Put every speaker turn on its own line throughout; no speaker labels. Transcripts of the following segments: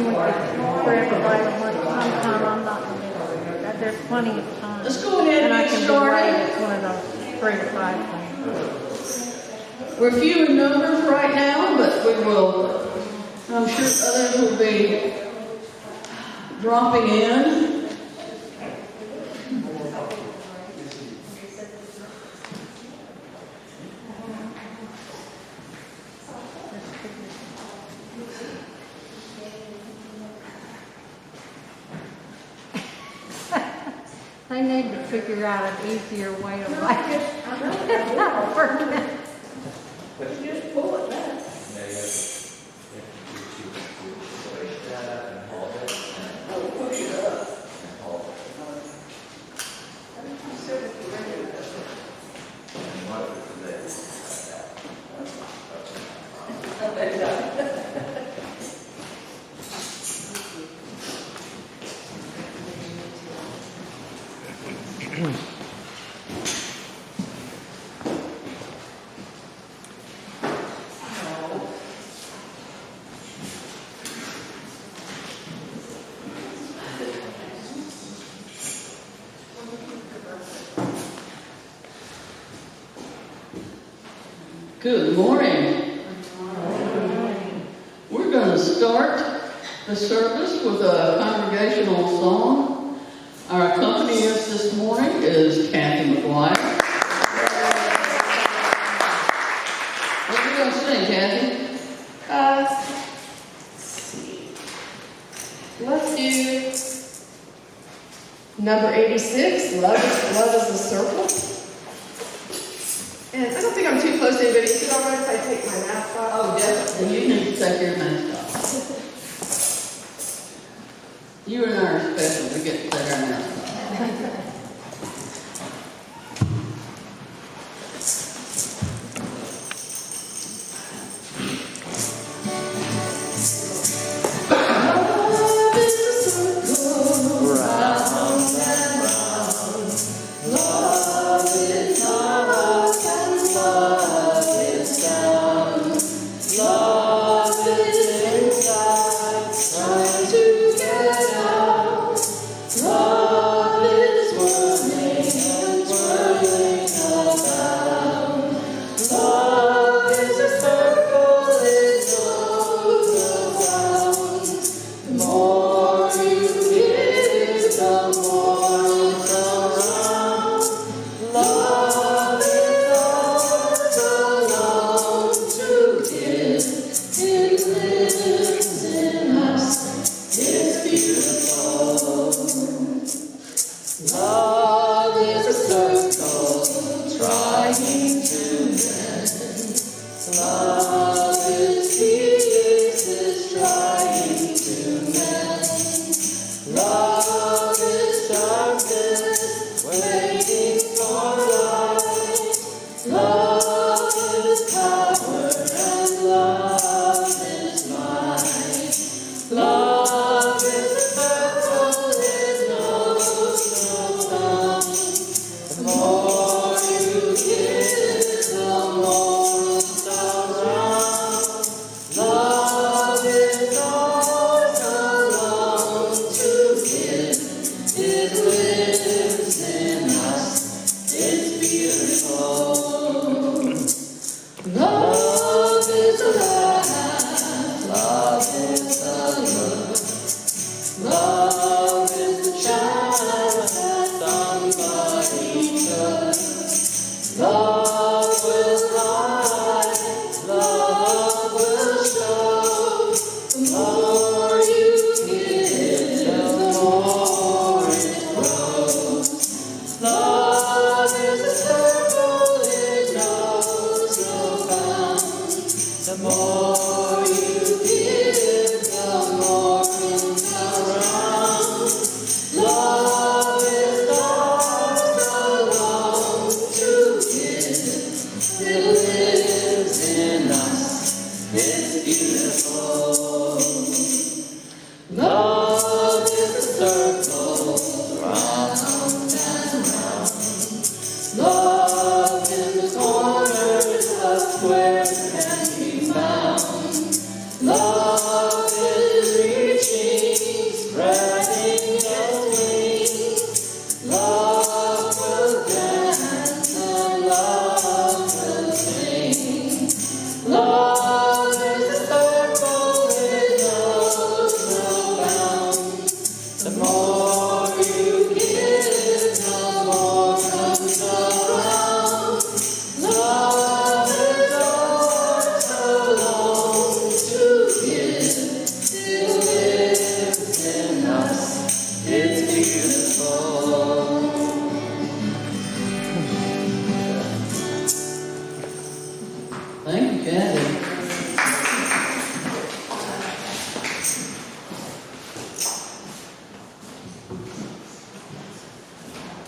we could for everybody to work sometime. I'm not in the middle of it. There's plenty of time.
Let's go ahead
and
and
I
get
can
started.
It's one of those 3 to 5 things.
We're few in numbers right now, but we will, I'm sure others will be dropping in.
They need to figure out an easier way to write it.
Just pull it back. Oh, push it up. Good morning. We're going to start the service with a congregational song. Our accompanist this morning is Kathy McGuire. What are you going to sing, Kathy?
Let's do number 86, Love is a Circle. And I don't think I'm too close to anybody. Is it all right if I take my mask off?
Oh, definitely. You need to take your mask off. You and I are special. We get to take our mask off.
Love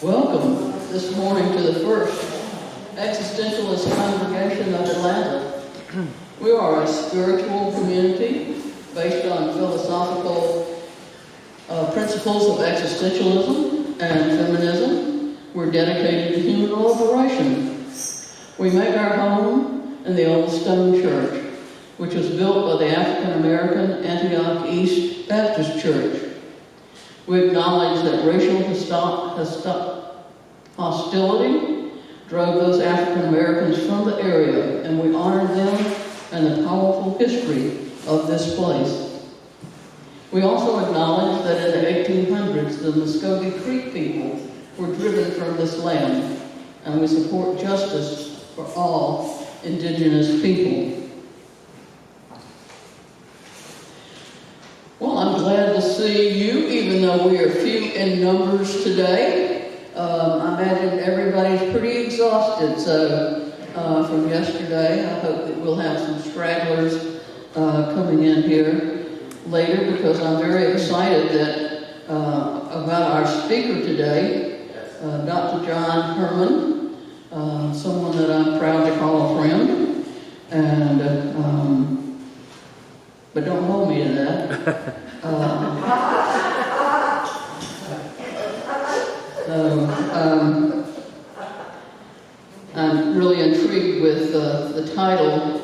Welcome this morning to the first Existentialist congregation of Atlanta. We are a spiritual community based on philosophical principles of existentialism and feminism. We're dedicated to human liberation. We make our home in the old stone church, which was built by the African-American Antioch East Baptist Church. We acknowledge that racial hostility drove those African Americans from the area, and we honor them and the powerful history of this place. We also acknowledge that in the 1800s, the Muscogee Creek people were driven from this land, and we support justice for all indigenous people. Well, I'm glad to see you, even though we are few in numbers today. I imagine everybody's pretty exhausted, so from yesterday, I hope that we'll have some stragglers coming in here later, because I'm very excited that about our speaker today, Dr. Jon Herman, someone that I'm proud to call a friend, and but don't hold me to that. I'm really intrigued with the title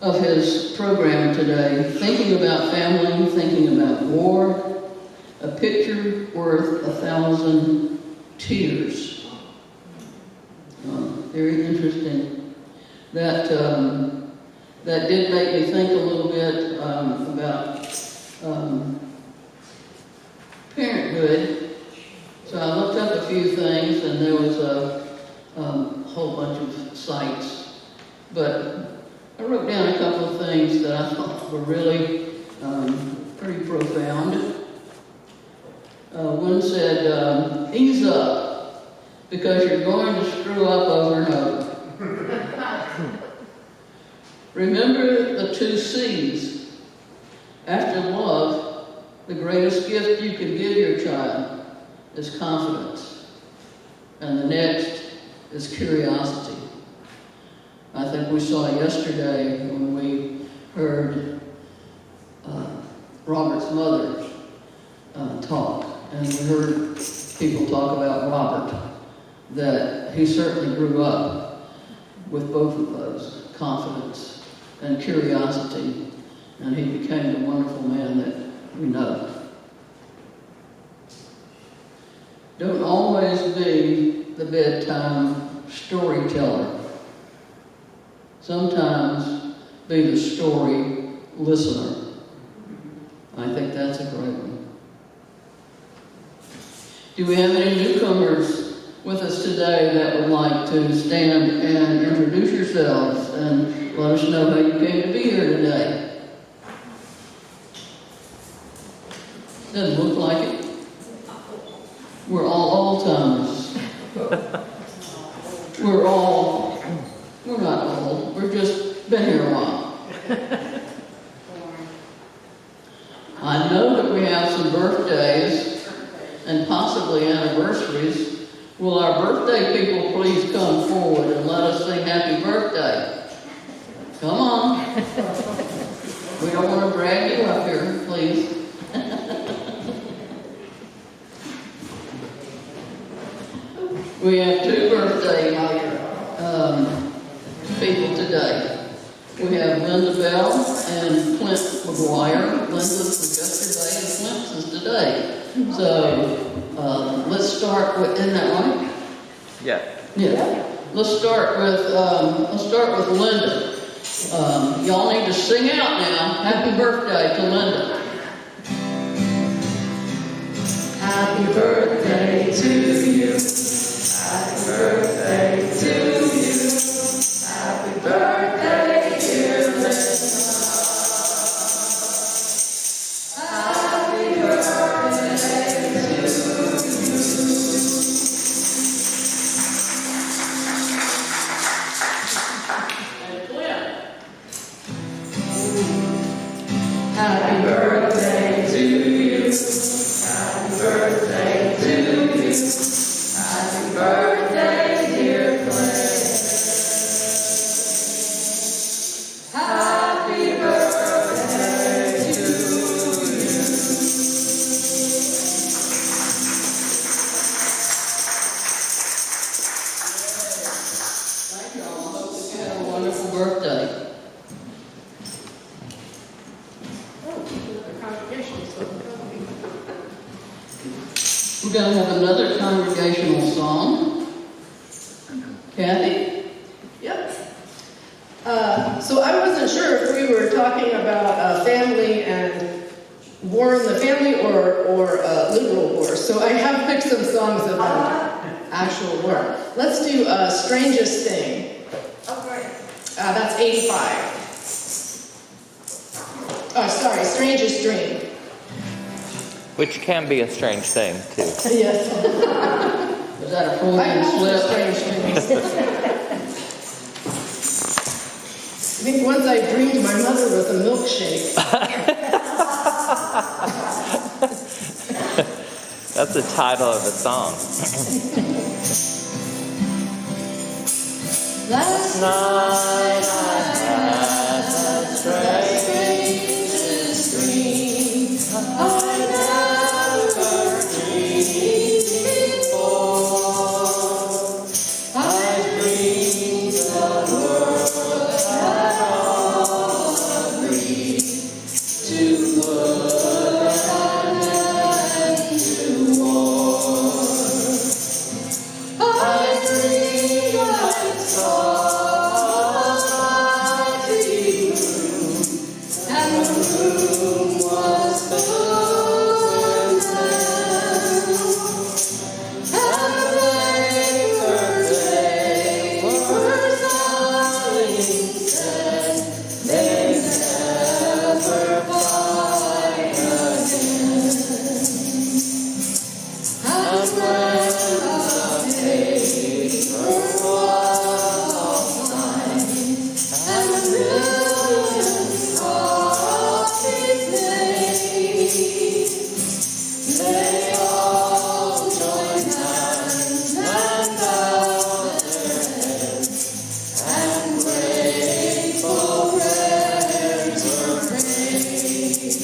of his program today, Thinking About Family, Thinking About War, a Picture Worth 1,000 Tears. Very interesting. That did make me think a little bit about parenthood. So I looked up a few things, and there was a whole bunch of sites. But I wrote down a couple of things that I thought were really pretty profound. One said, ease up, because you're going to screw up over and over. Remember the 2 C's. After love, the greatest gift you can give your child is confidence. And the next is curiosity. I think we saw yesterday when we heard Robert's mother talk, and we heard people talk about Robert, that he certainly grew up with both of those, confidence and curiosity, and he became the wonderful man that we know. Don't always be the bedtime storyteller. Sometimes be the story listener. I think that's a great one. Do we have any newcomers with us today that would like to stand and introduce yourselves and let us know how you came to be here today? Doesn't look like it. We're all old-timers. We're not old. We're just been here a while. I know that we have some birthdays and possibly anniversaries. Will our birthday people please come forward and let us sing happy birthday? Come on. We don't want to drag you up here, please. We have 2 birthday people today. We have Linda Bell and Clint McGuire. Linda's was yesterday and Clint's is today. So let's start with, isn't that right? Yeah. Let's start with Linda. Y'all need to sing out now. Happy birthday to Linda.
Happy birthday to you. Happy birthday to you. Happy birthday, dear Linda. Happy birthday to you.
And Clint.
Happy birthday to you. Happy birthday to The congregation is so company.
We're going to have another congregational song. Kathy?
Yep. So I wasn't sure if we were talking about family and war in the family or literal war. So I have picked some songs about actual war. Let's do Strangest Thing. That's 85. Oh, sorry, Strangest Dream.
Which can be a strange thing, too.
Yes.
Was that a Freudian slip?
Strange Dreams. I think once I dreamed my mother was a milkshake.
That's the title of the song.
Last
night I had a
strangest dream. I never dreamed before. I dreamed the world had all agreed to put an end to war. I dreamed I saw a mighty room, and the room was full with men. And they were sighing, said they'd never fight again. And when the paper was all signed, and the millions copies made, they all joined hands and bowed their heads, and grateful prayers were prayed.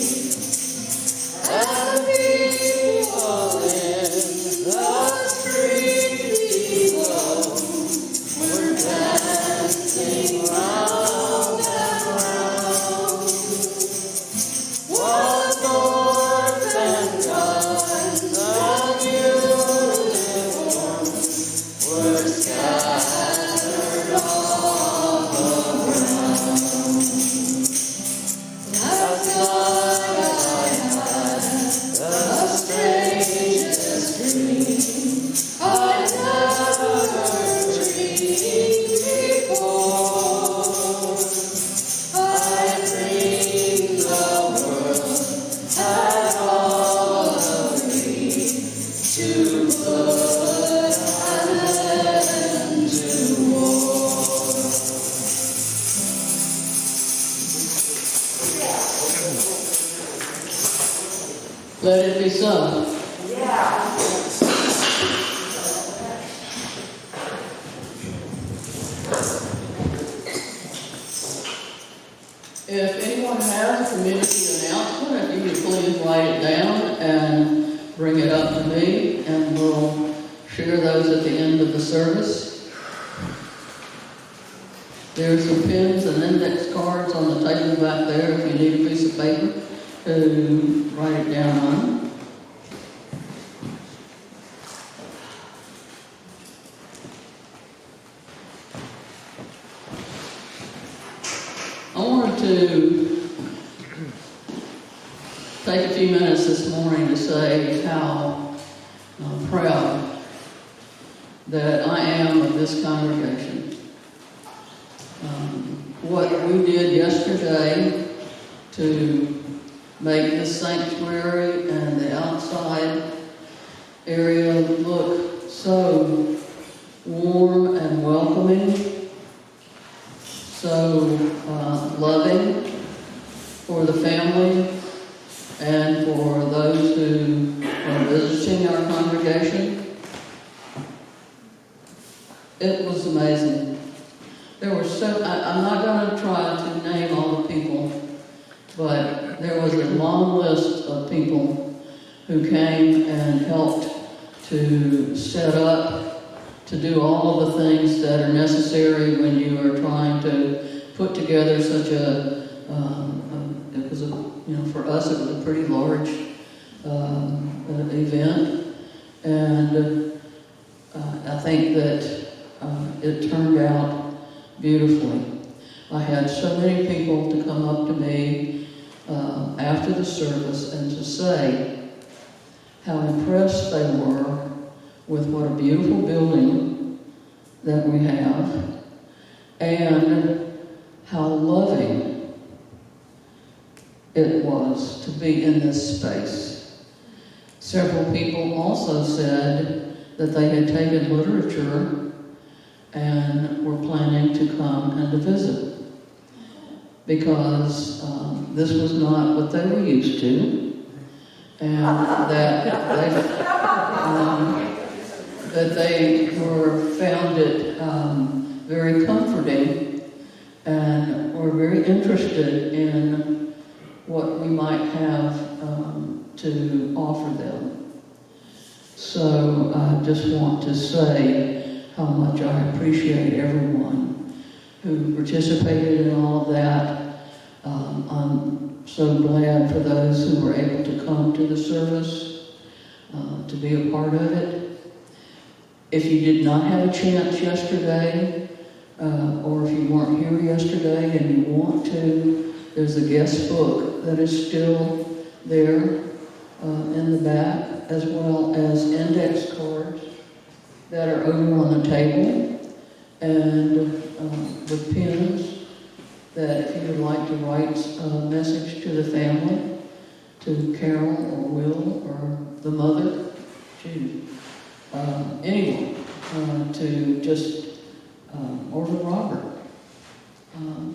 And the people in the street below were dancing round and round. What doors and guns and uniforms were scattered all around. Last night I had the strangest dream. I never dreamed before. I dreamed the world had all agreed to put an end to war.
Let it be so. If anyone has a community announcement, if you could please write it down and bring it up to me, and we'll share those at the end of the service. There's some pens and index cards on the table back there if you need a piece of paper to write it down on. I wanted to take a few minutes this morning to say how proud that I am of this congregation. What we did yesterday to make this sanctuary and the outside area look so warm and welcoming, so loving for the family and for those who are visiting our congregation. It was amazing. There were I'm not going to try to name all the people, but there was a long list of people who came and helped to set up, to do all of the things that are necessary when you are trying to put together such a, it was a, for us, it was a pretty large event, and I think that it turned out beautifully. I had so many people to come up to me after the service and to say how impressed they were with what a beautiful building that we have, and how loving it was to be in this space. Several people also said that they had taken literature and were planning to come and to visit, because this was not what they were used to, and that they found it very comforting and were very interested in what we might have to offer them. So I just want to say how much I appreciate everyone who participated in all of that. I'm so glad for those who were able to come to the service, to be a part of it. If you did not have a chance yesterday, or if you weren't here yesterday and you want to, there's a guest book that is still there in the back, as well as index cards that are over on the table, and with pens that if you would like to write a message to the family, to Carol or Will or the mother, anyone, to just, or to Robert,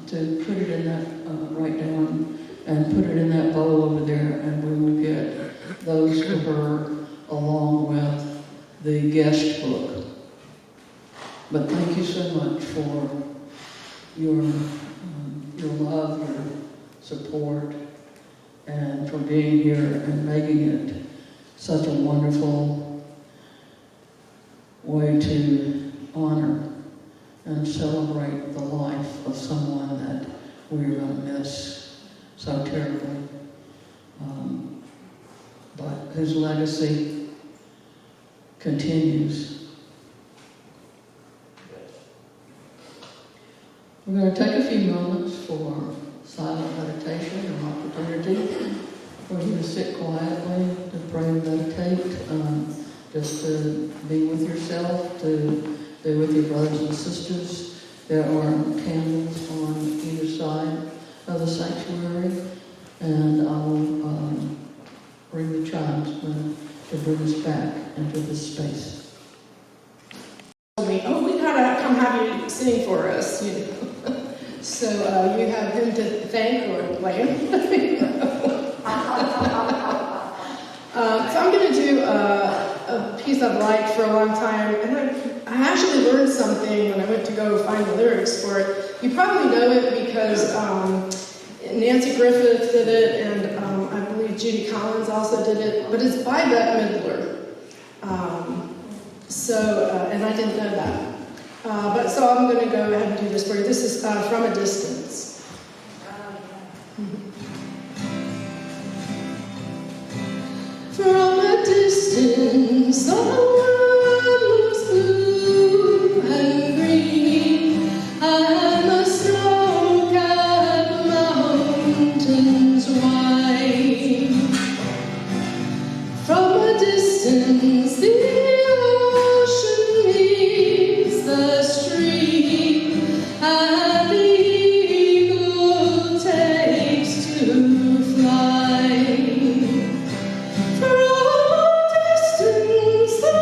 to put it in that, write down and put it in that bowl over there, and we will get those to her along with the guest book. But thank you so much for your love, your support, and for being here and making it such a wonderful way to honor and celebrate the life of someone that we're going to miss so terribly, but whose legacy continues. We're going to take a few moments for silent meditation, an opportunity for you to sit quietly, to pray and meditate, just to be with yourself, to be with your brothers and sisters. There are candles on either side of the sanctuary, and I will ring the chimes to bring us back into this space.
We gotta come have you sing for us, you know. So you have him to thank or blame. So I'm going to do a piece I've liked for a long time, and I actually learned something when I went to go find the lyrics for it. You probably know it because Nancy Griffith did it, and I believe Judy Collins also did it, but it's by Bette Midler. And I didn't know that. So I'm going to go ahead and do this for you. This is From a Distance. From a distance, the world looks blue and green, and the snow-capped mountains white. From a distance, the ocean meets the stream, and the eagle takes to fly. From a distance, the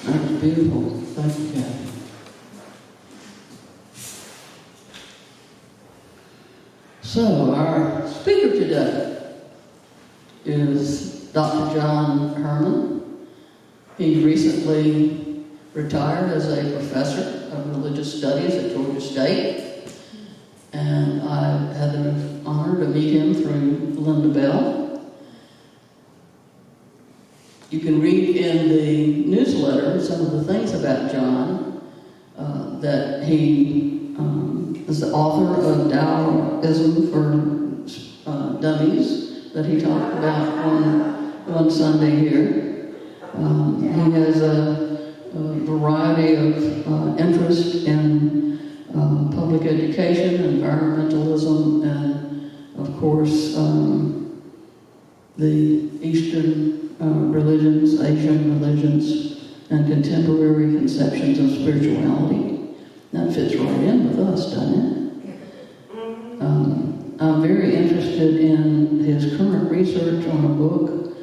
That was beautiful. Thank you, Kathy. So, our speaker today is Dr. Jon Herman. He recently retired as a professor of religious studies at Georgia State, and I had the honor to meet him through Linda Bell. You can read in the newsletter some of the things about Jon, that he is the author of Taoism for Dummies, that he talked about one Sunday here. He has a variety of interest in public education, environmentalism, and of course the Eastern religions, Asian religions, and contemporary conceptions of spirituality. That fits right in with us, doesn't it? I'm very interested in his current research on a book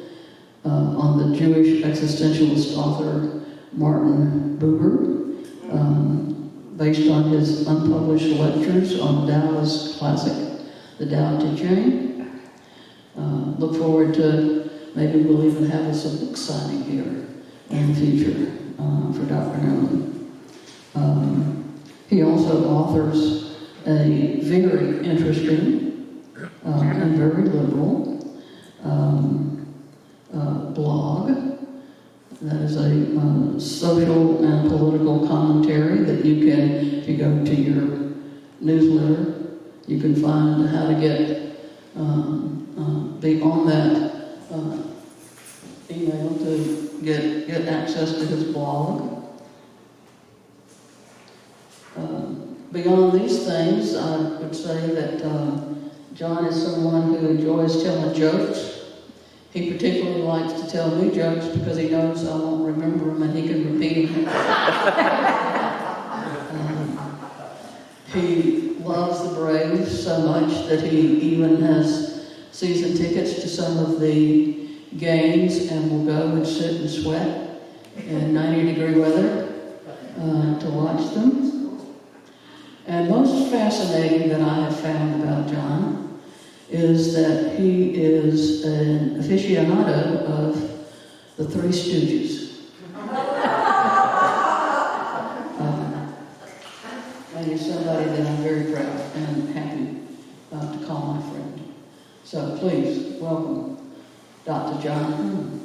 on the Jewish existentialist author Martin Buber, based on his unpublished lectures on the Taoist classic, the Tao Te Ching. Look forward to, maybe we'll even have a book signing here in the future for Dr. Herman. He also authors a very interesting and very liberal blog that is a social and political commentary that you can, if you go to your newsletter, you can find how to be on that email to get access to his blog. Beyond these things, I would say that Jon is someone who enjoys telling jokes. He particularly likes to tell me jokes because he knows I won't remember them and he can repeat them. He loves the Braves so much that he even has season tickets to some of the games and will go and sit and sweat in 90-degree weather to watch them. And most fascinating that I have found about Jon is that he is an aficionado of the Three Stooges. And he's somebody that I'm very proud and happy to call my friend. So please welcome Dr. Jon Herman.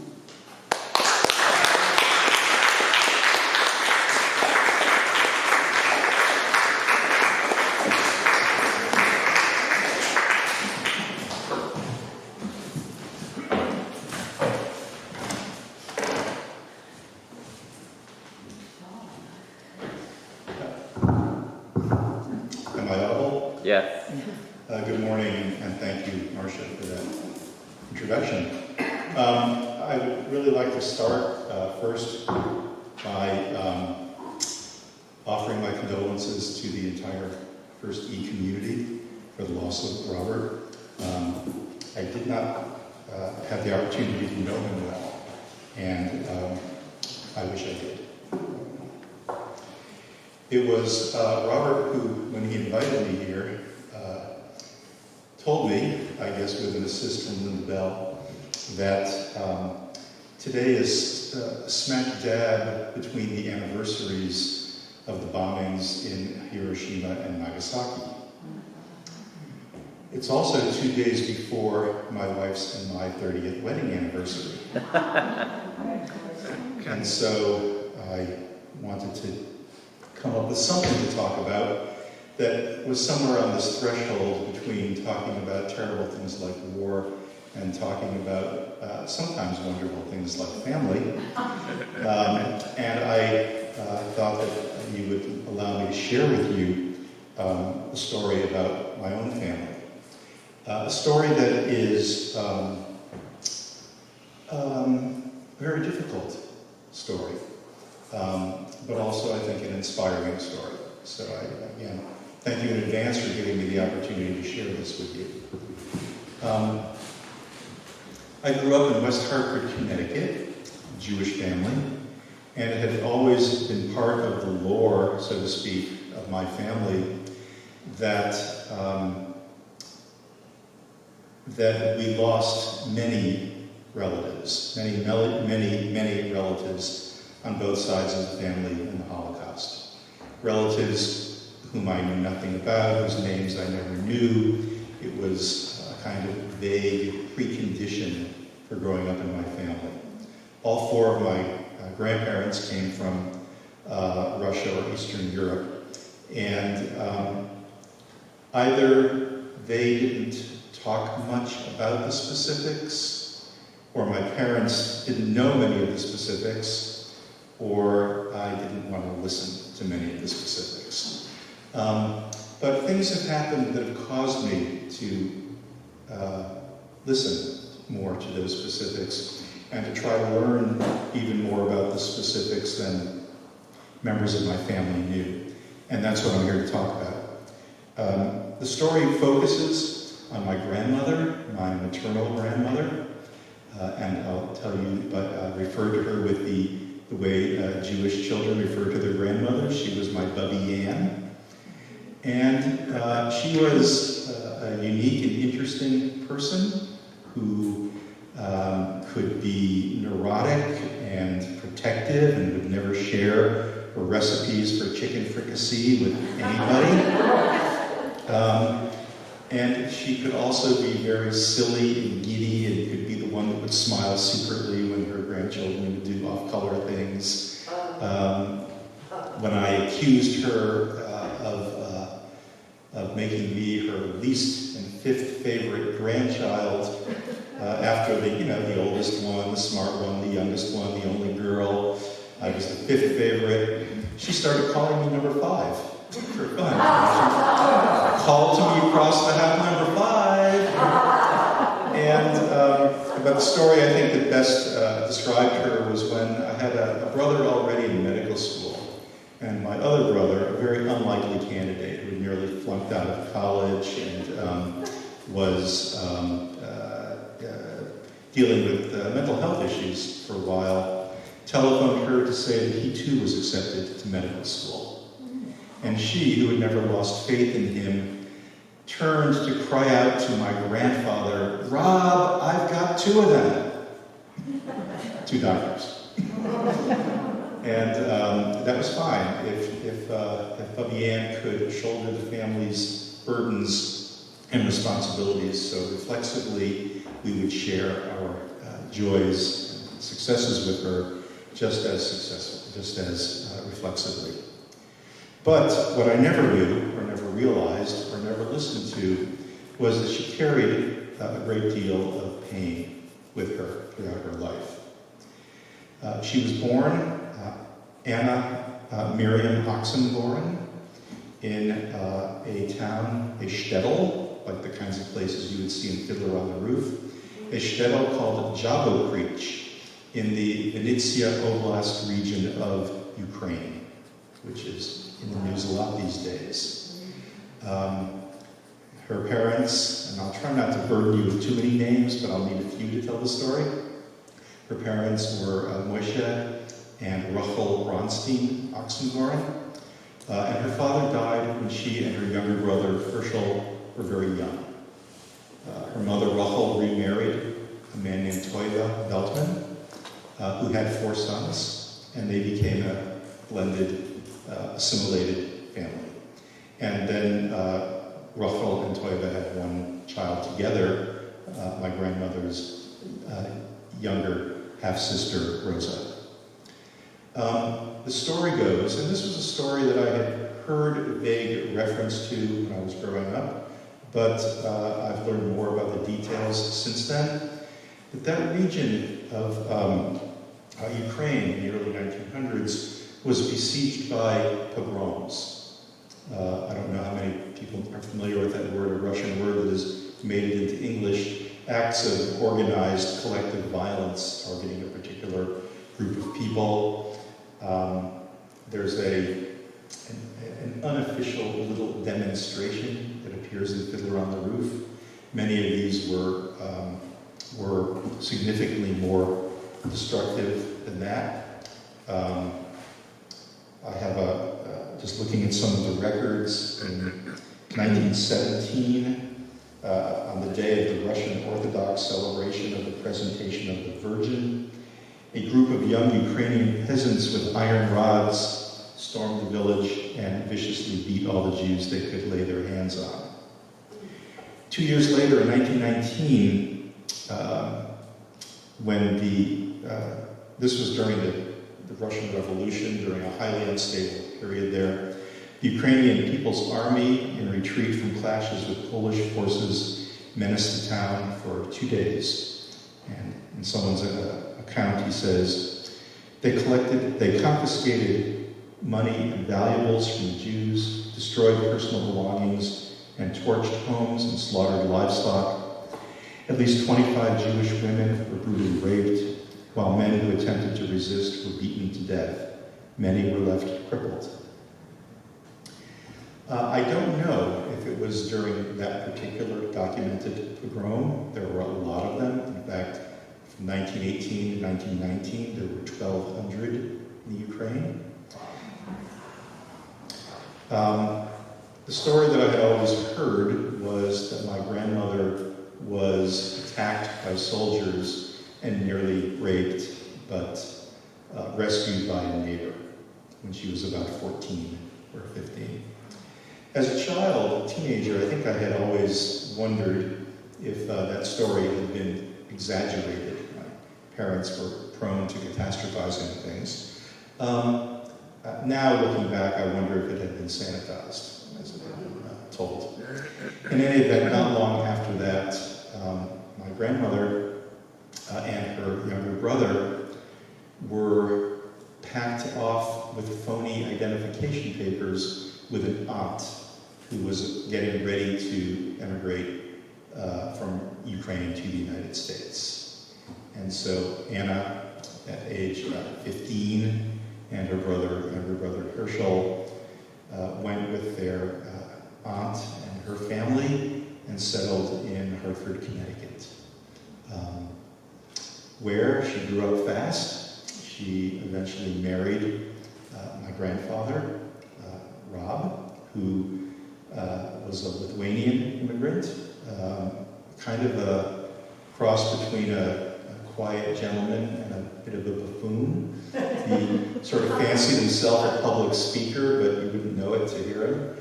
Yes.
Good morning, and thank you, Marcia, for that introduction. I would really like to start first by offering my condolences to the entire First E community for the loss of Robert. I did not have the opportunity to know him well, and I wish I did. It was Robert who, when he invited me here, told me, I guess with an assist from Linda Bell, that today is smack dab between the anniversaries of the bombings in Hiroshima and Nagasaki. It's also 2 days before my wife's and my 30th wedding anniversary. And so I wanted to come up with something to talk about that was somewhere on this threshold between talking about terrible things like war and talking about sometimes wonderful things like family. And I thought that you would allow me to share with you a story about my own family. A story that is very difficult story, but also I think an inspiring story. So again, thank you in advance for giving me the opportunity to share this with you. I grew up in West Hartford, Connecticut, a Jewish family, And it had always been part of the lore, so to speak, of my family that that we lost many relatives, many relatives on both sides of the family in the Holocaust. Relatives whom I knew nothing about, whose names I never knew. It was a kind of vague precondition for growing up in my family. All four of my grandparents came from Russia or Eastern Europe, and either they didn't talk much about the specifics, or my parents didn't know many of the specifics, or I didn't want to listen to many of the specifics. But things have happened that have caused me to listen more to those specifics and to try to learn even more about the specifics than members of my family knew. And that's what I'm here to talk about. The story focuses on my grandmother, my maternal grandmother, and I'll tell you, but I refer to her with the way Jewish children refer to their grandmother. She was my Bubby Ann. And she was a unique and interesting person who could be neurotic and protective and would never share her recipes for chicken fricassee with anybody. And she could also be very silly and giddy and could be the one that would smile secretly when her grandchildren would do off-color things. When I accused her of making me her least and fifth favorite grandchild, after the oldest one, the smart one, the youngest one, the only girl, I was the fifth favorite, she started calling me number 5 for fun. She called to me across the house, number 5. And but the story I think that best described her was when I had a brother already in medical school, and my other brother, a very unlikely candidate who had nearly flunked out of college and was dealing with mental health issues for a while, telephoned her to say that he too was accepted to medical school. And she, who had never lost faith in him, turned to cry out to my grandfather, "Rob, I've got 2 of them." 2 doctors. And that was fine. If Bubby Ann could shoulder the family's burdens and responsibilities so reflexively, we would share our joys and successes with her just as successful, just as reflexively. But what I never knew, or never realized, or never listened to, was that she carried a great deal of pain with her throughout her life. She was born Anna Miriam Oxenborn in a town, a shtetl, like the kinds of places you would see in Fiddler on the Roof, a shtetl called Jabokrich in the Vinnytsia Oblast region of Ukraine, which is in the news a lot these days. Her parents, and I'll try not to burden you with too many names, but I'll need a few to tell the story. Her parents were Moshe and Rachel Bronstein Oxenborn, and her father died when she and her younger brother Herschel were very young. Her mother Rachel remarried a man named Toiva Beltman, who had 4 sons, and they became a blended, assimilated family. And then Rachel and Toiva had 1 child together, my grandmother's younger half-sister, Rosa. The story goes, and this was a story that I had heard a vague reference to when I was growing up, but I've learned more about the details since then, that region of Ukraine in the early 1900s was besieged by pogroms. I don't know how many people are familiar with that word, a Russian word that has made it into English. Acts of organized collective violence targeting a particular group of people. There's an unofficial little demonstration that appears in Fiddler on the Roof. Many of these were significantly more destructive than that. I have just looking at some of the records in 1917, on the day of the Russian Orthodox celebration of the presentation of the Virgin, a group of young Ukrainian peasants with iron rods stormed the village and viciously beat all the Jews they could lay their hands on. 2 years later, in 1919, when this was during the Russian Revolution, during a highly unstable period there, the Ukrainian People's Army, in retreat from clashes with Polish forces, menaced the town for 2 days. And in someone's account, he says, they confiscated money and valuables from the Jews, destroyed personal belongings, and torched homes and slaughtered livestock. At least 25 Jewish women were brutally raped, while men who attempted to resist were beaten to death. Many were left crippled. I don't know if it was during that particular documented pogrom. There were a lot of them. In fact, from 1918 to 1919, there were 1,200 in the Ukraine. The story that I had always heard was that my grandmother was attacked by soldiers and nearly raped, but rescued by a neighbor when she was about 14 or 15. As a child, teenager, I think I had always wondered if that story had been exaggerated. My parents were prone to catastrophizing things. Now, looking back, I wonder if it had been sanitized, as it had been told. In any event, not long after that, my grandmother and her younger brother were packed off with phony identification papers with an aunt who was getting ready to emigrate from Ukraine to the United States. And so Anna, at age 15, and her younger brother Herschel, went with their aunt and her family and settled in Hartford, Connecticut, where she grew up fast. She eventually married my grandfather, Rob, who was a Lithuanian immigrant, kind of a cross between a quiet gentleman and a bit of a buffoon. He sort of fancied himself a public speaker, but you wouldn't know it to hear him.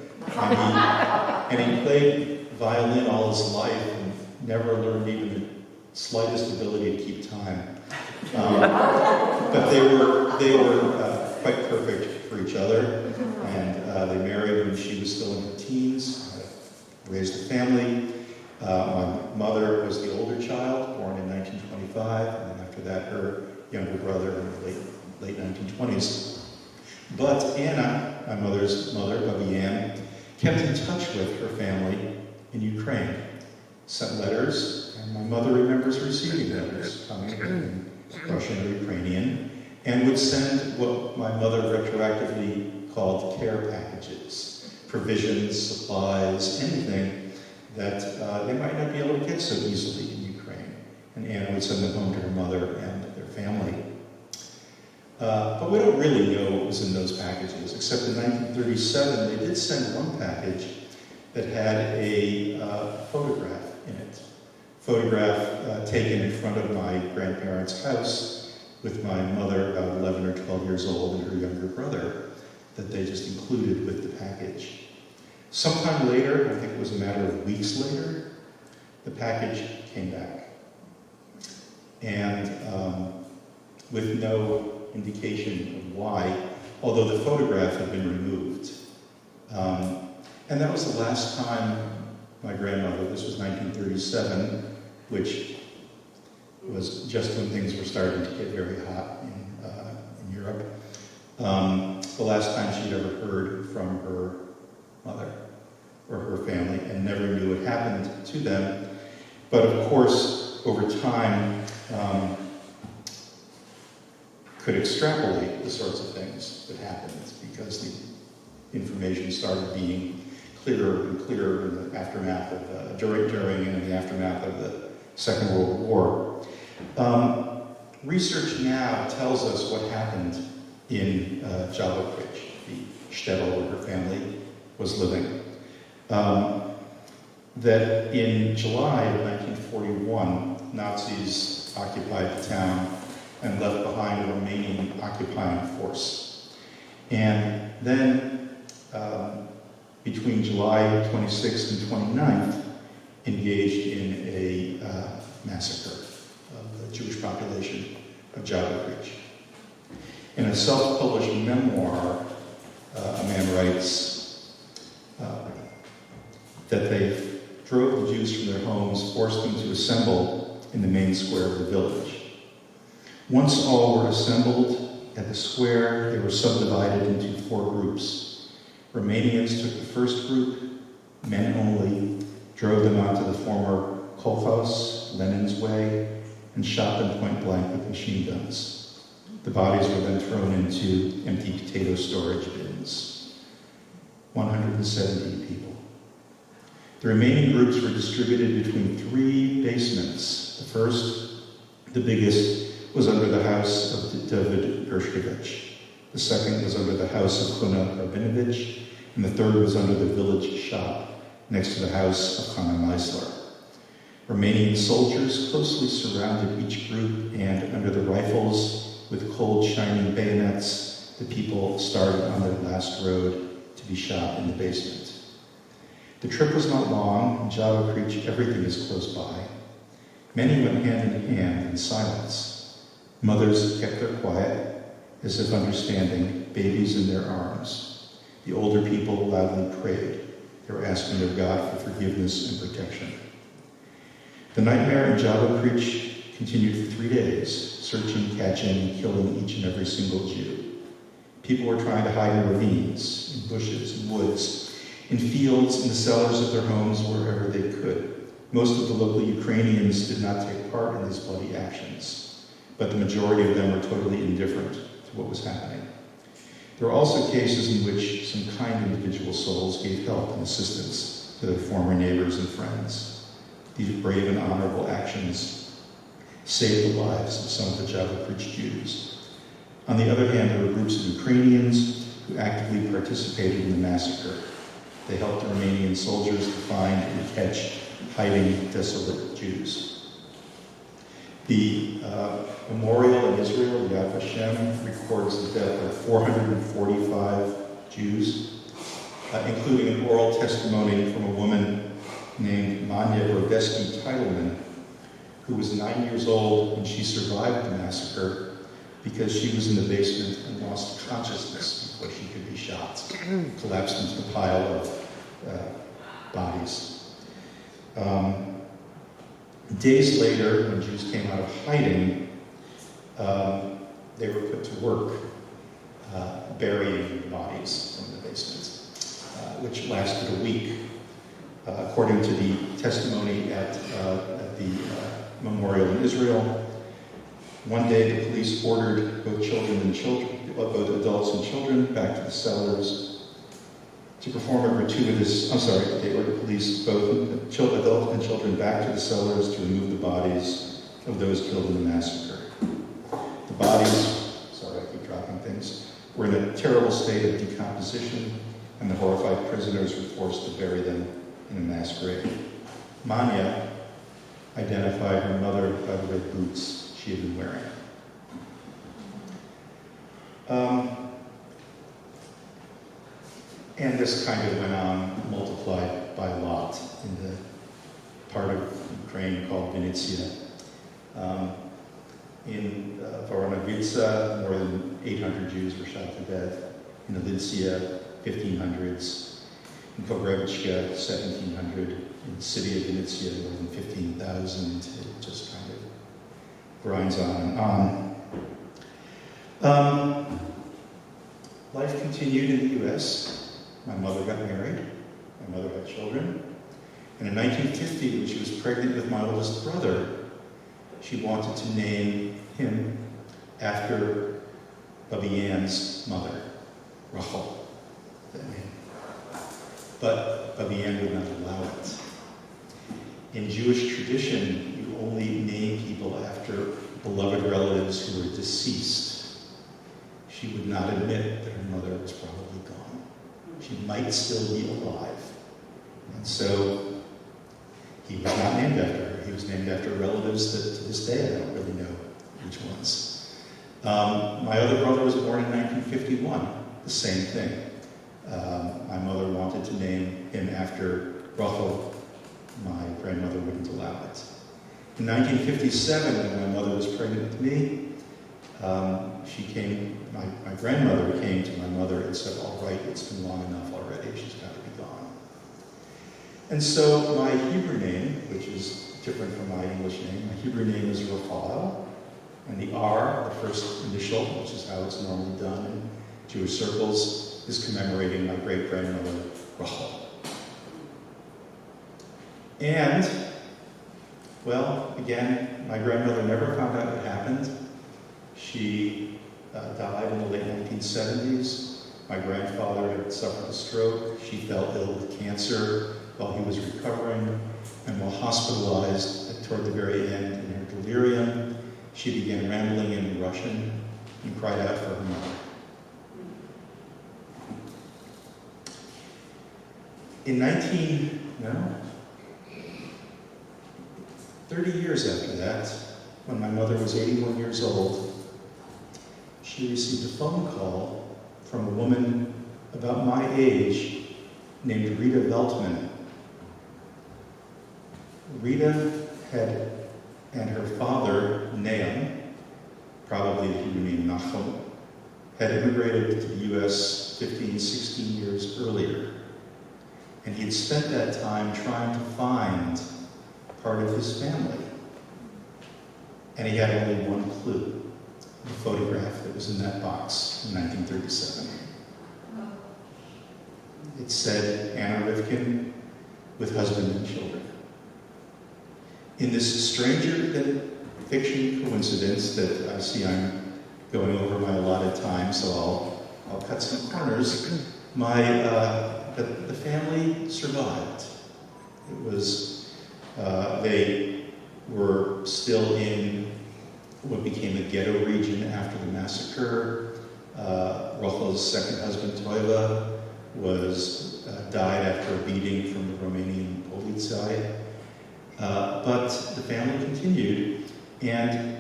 And he played violin all his life and never learned even the slightest ability to keep time. But they were quite perfect for each other, and they married when she was still in her teens, raised a family. My mother was the older child, born in 1925, and then after that her younger brother in the late 1920s. But Anna, my mother's mother, Bubby Ann, kept in touch with her family in Ukraine, sent letters, and my mother remembers receiving letters coming in Russian or Ukrainian, and would send what my mother retroactively called care packages, provisions, supplies, anything that they might not be able to get so easily in Ukraine. And Anna would send them home to her mother and their family. But we don't really know what was in those packages, except in 1937 they did send one package that had a photograph in it. Photograph taken in front of my grandparents' house with my mother, about 11 or 12 years old, and her younger brother, that they just included with the package. Sometime later, I think it was a matter of weeks later, the package came back. And with no indication of why, although the photograph had been removed. And that was the last time my grandmother, this was 1937, which was just when things were starting to get very hot in Europe. The last time she'd ever heard from her mother or her family, and never knew what happened to them. But of course, over time, could extrapolate the sorts of things that happened, because the information started being clearer and clearer in the aftermath of during and in the aftermath of the Second World War. Research now tells us what happened in Java Ridge, the shtetl where her family was living. That in July of 1941, Nazis occupied the town and left behind a remaining occupying force. And then, between July 26th and 29th, engaged in a massacre of the Jewish population of Java Ridge. In a self-published memoir, a man writes that they drove the Jews from their homes, forced them to assemble in the main square of the village. Once all were assembled at the square, they were subdivided into 4 groups. Romanians took the first group, men only, drove them onto the former Kolkhoz, Lenin's Way, and shot them point blank with machine guns. The bodies were then thrown into empty potato storage bins. 170 people. The remaining groups were distributed between 3 basements. The first, the biggest, was under the house of David Gershkovich. The second was under the house of Kuna Rabinovich, and the third was under the village shop next to the house of Hanna Meisler. Romanian soldiers closely surrounded each group, and under the rifles with cold, shining bayonets, the people started on their last road to be shot in the basement. The trip was not long. In Java Creek, everything is close by. Many went hand in hand in silence. Mothers kept their quiet, as if understanding, babies in their arms. The older people loudly prayed. They were asking their God for forgiveness and protection. The nightmare in Java Creek continued for 3 days, searching, catching, and killing each and every single Jew. People were trying to hide in ravines, in bushes, in woods, in fields, in the cellars of their homes, wherever they could. Most of the local Ukrainians did not take part in these bloody actions, but the majority of them were totally indifferent to what was happening. There were also cases in which some kind individual souls gave help and assistance to their former neighbors and friends. These brave and honorable actions saved the lives of some of the Java Creek Jews. On the other hand, there were groups of Ukrainians who actively participated in the massacre. They helped the Romanian soldiers to find and catch hiding, desolate Jews. The memorial in Israel, Yad Vashem, records the death of 445 Jews, including an oral testimony from a woman named Manya Rodesky-Titleman, who was 9 years old when she survived the massacre because she was in the basement and lost consciousness before she could be shot, collapsed into the pile of bodies. Days later, when Jews came out of hiding, they were put to work burying bodies from the basement, which lasted a week. According to the testimony at the memorial in Israel, one day the police ordered both adults and children back to the cellars to perform a gratuitous, they ordered police, both adults and children back to the cellars to remove the bodies of those killed in the massacre. The bodies, I keep dropping things, were in a terrible state of decomposition, and the horrified prisoners were forced to bury them in a mass grave. Manya identified her mother by the red boots she had been wearing. And this kind of went on, multiplied by lot in the part of Ukraine called Vinnytsia. In Voronovitsa, more than 800 Jews were shot to death. In Ilitsia, 1500s. In Pogrevichka, 1700. In the city of Vinnytsia, more than 15,000. It just kind of grinds on and on. Life continued in the U.S. My mother got married. My mother had children. And in 1950, when she was pregnant with my oldest brother, she wanted to name him after Babi Ann's mother, Rachel, that name. But Babi Ann would not allow it. In Jewish tradition, you only name people after beloved relatives who are deceased. she would not admit that her mother was probably gone. She might still be alive. And so he was not named after her. He was named after relatives that to this day I don't really know which ones. My other brother was born in 1951, the same thing. My mother wanted to name him after Rachel. My grandmother wouldn't allow it. In 1957, when my mother was pregnant with me, my grandmother came to my mother and said, all right, it's been long enough already, she's got to be gone. And so my Hebrew name, which is different from my English name, my Hebrew name is Raphael, and the R, the first initial, which is how it's normally done in Jewish circles, is commemorating my great-grandmother, Rachel. And, well, again, my grandmother never found out what happened. She died in the late 1970s. My grandfather had suffered a stroke. She fell ill with cancer while he was recovering. And while hospitalized toward the very end in her delirium, she began rambling in Russian and cried out for her mother. In 30 years after that, when my mother was 81 years old, she received a phone call from a woman about my age named Rita Veltman. Rita and her father, Nahum, probably the Hebrew name Nachum, had immigrated to the U.S. 15, 16 years earlier. And he had spent that time trying to find part of his family. And he had only one clue, the photograph that was in that box in 1937. It said Anna Rivkin with husband and children. In this stranger than fiction coincidence that I see I'm going over my allotted time, so I'll cut some corners, the family survived. It was, they were still in what became a ghetto region after the massacre. Rochel's second husband, Toiva, died after a beating from the Romanian Polizei. But the family continued, and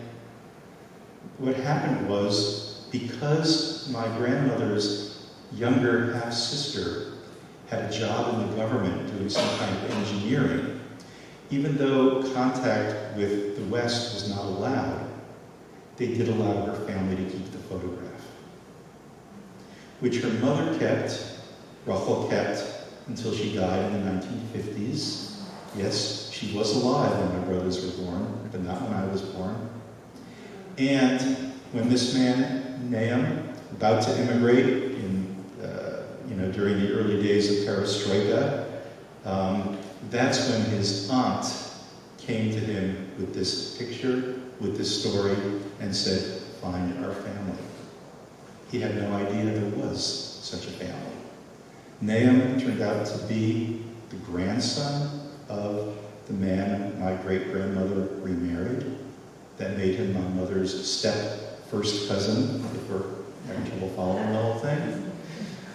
what happened was, because my grandmother's younger half-sister had a job in the government doing some kind of engineering, even though contact with the West was not allowed, they did allow her family to keep the photograph, which her mother kept, Rachel kept, until she died in the 1950s. Yes, she was alive when my brothers were born, but not when I was born. And when this man, Nahum, about to immigrate during the early days of Perestroika, that's when his aunt came to him with this picture, with this story, and said, find our family. He had no idea there was such a family. Nahum turned out to be the grandson of the man my great-grandmother remarried. That made him my mother's first cousin, if we're having trouble following the whole thing.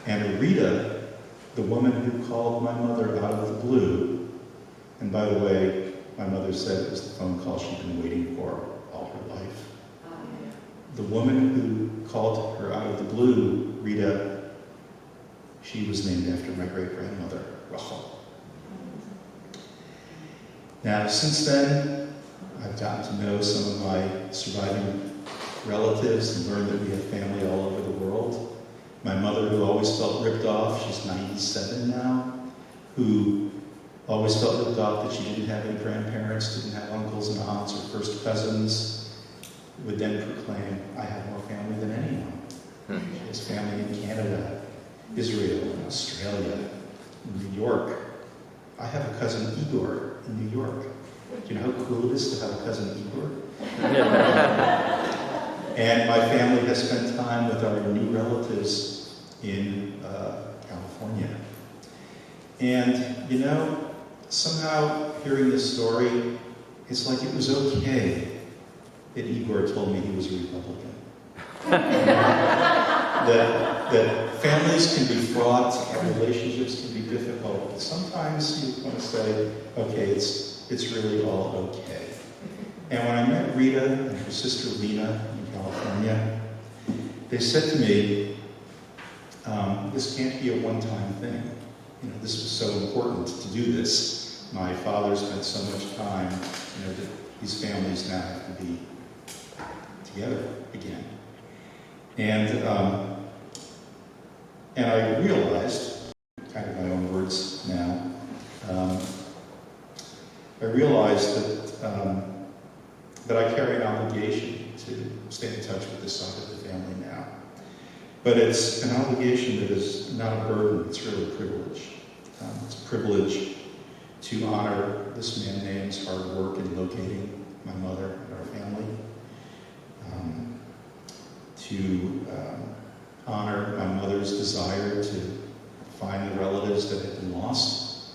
And Rita, the woman who called my mother out of the blue, and by the way, my mother said it was the phone call she'd been waiting for all her life. The woman who called her out of the blue, Rita, she was named after my great-grandmother, Rachel. Now, since then, I've gotten to know some of my surviving relatives and learned that we have family all over the world. My mother, who always felt ripped off, she's 97 now, who always felt ripped off that she didn't have any grandparents, didn't have uncles and aunts or first cousins, would then proclaim, I have more family than anyone. She has family in Canada, Israel, and Australia, in New York. I have a cousin, Igor, in New York. Do you know how cool it is to have a cousin, Igor? And my family has spent time with our new relatives in California. And, somehow hearing this story, it's like it was okay that Igor told me he was a Republican. that families can be fraught, relationships can be difficult, but sometimes you want to say, okay, it's really all okay. And when I met Rita and her sister Lena in California, they said to me, this can't be a one-time thing. You know, this was so important to do this. My father spent so much time, you know, that these families now have to be together again. And I realized, kind of my own words now, I realized that I carry an obligation to stay in touch with this side of the family now. But it's an obligation that is not a burden, it's really a privilege. It's a privilege to honor this man name's hard work in locating my mother and our family, to honor my mother's desire to find the relatives that had been lost,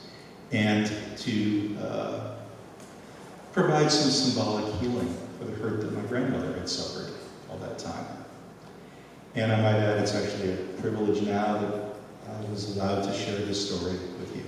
and to provide some symbolic healing for the hurt that my grandmother had suffered all that time. And I might add, it's actually a privilege now that I was allowed to share this story with you.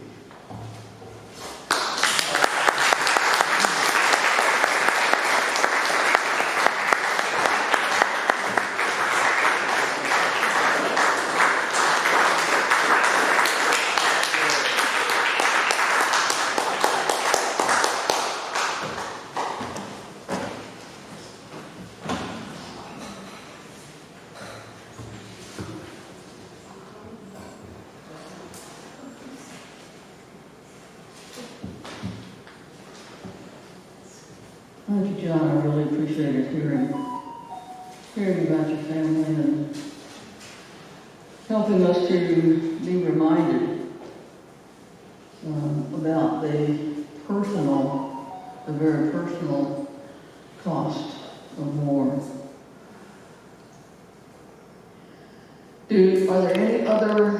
Thank you, John. I really appreciated hearing about your family and helping us to be reminded about the very personal cost of war. Are there any other